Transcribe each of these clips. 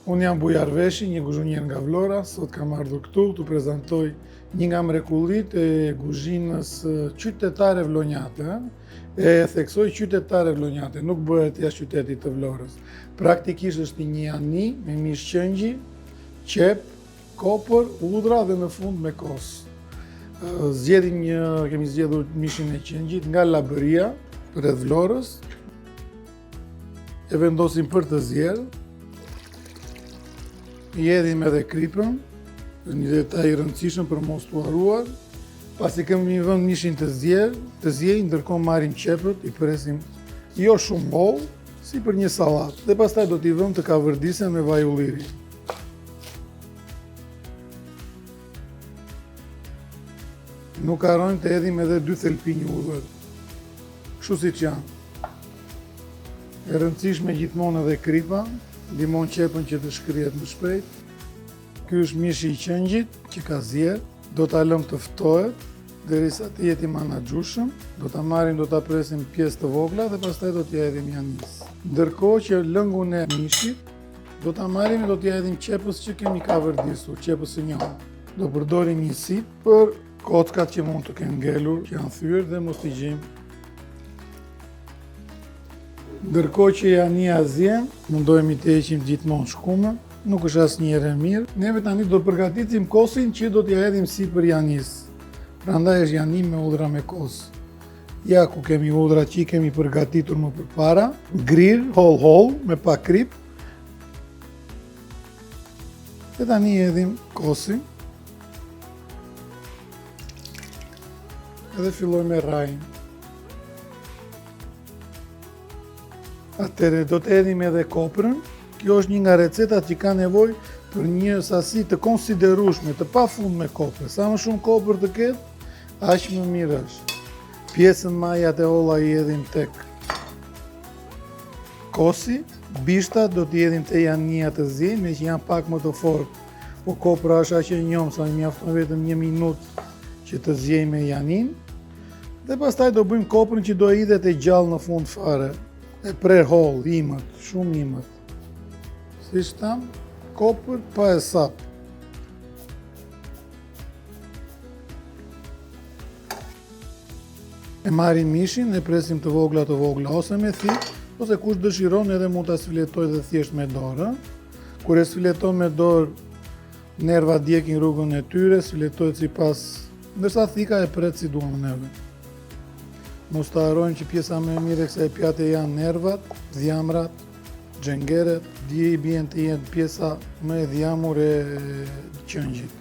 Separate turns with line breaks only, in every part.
Unë jam Bujar Veshi, një kuzhinier nga Vlora. Sot kam ardhur këtu të prezantoj një nga mrekullitë e kuzhinës qytetare vlonjate. E theksoj qytetare vlonjate, nuk bëhet jashtë qytetit të Vlorës. Praktikisht është një ani me mish qëngji, qep, kopër, hudhra dhe në fund me kos. Kemi zgjedhur mishin e qëngjit nga Labëria, rreth Vlorës. E vendosim për të zjerë. I edhim edhe kripën, një detaj i rëndësishëm për mos të haruar. Pasi kemi vënë mishin të zjej, ndërkohë marrim qepët, i presim jo shumë holl, si për një sallatë. Dhe pastaj do t'i vëmë të kavërdisen me vaj ulliri. Nuk harrojmë të edhim edhe 2 thelpinj hudhër, kështu siç janë. E rëndësishme gjithmonë edhe kripa, ndihmon qepën që të shkrihet më shpejt. Ky është mishi i qëngjit që ka zjerë. Do ta lëmë të ftohet derisa të jetë i menaxhueshëm. Do ta marrim, do ta presim pjesë të vogla dhe pastaj do t'ia hedhim janis. Ndërkohë që lëngun e mishit do ta marrim dhe do t'ia hedhim qepës që kemi kavërdisur, qepës së njohur. Do përdorim një sip për kockat që mund të kenë ngelur, që janë thyer dhe mos t'i gjejmë. Ndërkohë që jania zjen, mundohemi të heqim gjithmonë shkumën, nuk është asnjëherë e mirë. Neve tani do të përgatitim kosin që do t'ia hedhim sipër janis. Prandaj është jani me hudhra me kos. Ja ku kemi hudhra që i kemi përgatitur më përpara, grir, holl me pak krip. E tani i hedhim kosin. Edhe fillojmë me rajin. Atëherë do të hedhim edhe koprën. Kjo është një nga recetat që ka nevojë për një sasi të konsiderueshme, të pafund me kopër. Sa më shumë kopër të ketë, aq më mirë është. Pjesën majat e holla i hedhim tek kosi, bishtat do t'i hedhim te jania të zjej, me që janë pak më të fortë. Po kopra është aq e njom sa mjafton vetëm 1 minutë që të zjej me janin. Dhe pastaj do bëjmë koprën që do hidhet e gjallë në fund fare. E prer holl, imët, shumë imët. Si shtam, kopër pa e sap. E marrim mishin, e presim të vogla ose me thik, ose kush dëshiron edhe mund ta sfiletoj dhe thjesht me dorë. Kur e sfileton me dorë, nervat djekin rrugën e tyre, sfiletohet sipas, ndërsa thika e pret si duam neve. Mos të harrojmë që pjesa më e mirë e kësaj pjate janë nervat, dhjamrat, xhengeret, dje i bien të jenë pjesa më e dhjamur e qëngjit.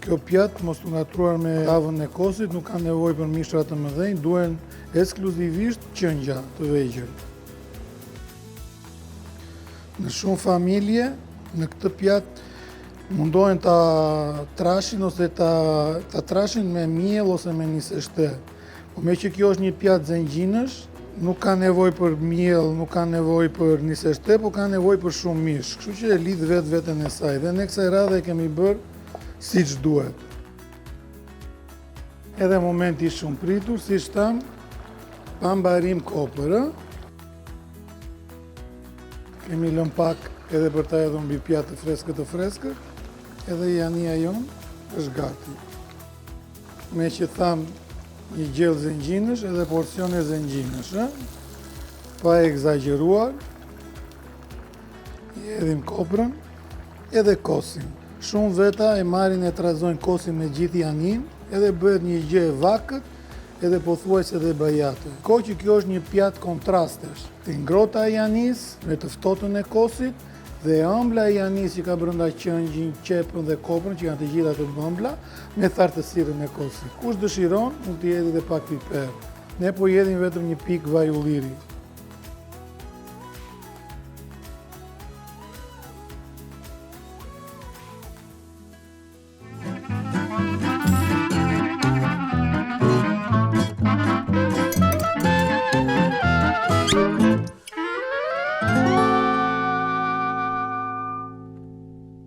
Kjo pjatë mos të ngatruar me tavën e kosit, nuk ka nevojë për mishra të mëdhenj, duhen ekskluzivisht qëngja të vegjël. Në shumë familje, në këtë pjatë mundohen ta trashin ose ta trashin me miell ose me niseshte. Po me që kjo është një pjatë zengjinësh, nuk ka nevojë për miell, nuk ka nevojë për niseshte, po ka nevojë për shumë mish. Kështu që e lidh veten e saj. Dhe ne kësaj radhe kemi bërë siç duhet. Edhe momenti i shumë pritur, siç tham, pa mbarim kopër. Kemi lënë pak edhe për ta hedhur mbi pjatë të freskët, edhe jania jon është gati. Me që tham një gjellë zengjinësh edhe porcione zengjinësh, pa e egzageruar. I hedhim koprën edhe kosin. Shumë veta e marrin e trazojnë kosin me gjithë janin, edhe bëhet një gjë e vakët, edhe pothuajse dhe bajate. Ko që kjo është një pjatë kontrastesh. Të ngrohta e janis me të ftotën e kosit, dhe ëmbla e janis që ka brenda qëngjin, qepën dhe koprën që janë të gjitha të ëmbla me thartësirën e kosit. Kush dëshiron, mund t'i hedhë edhe pak piper. Ne po i hedhim vetëm një pikë vaj ulliri.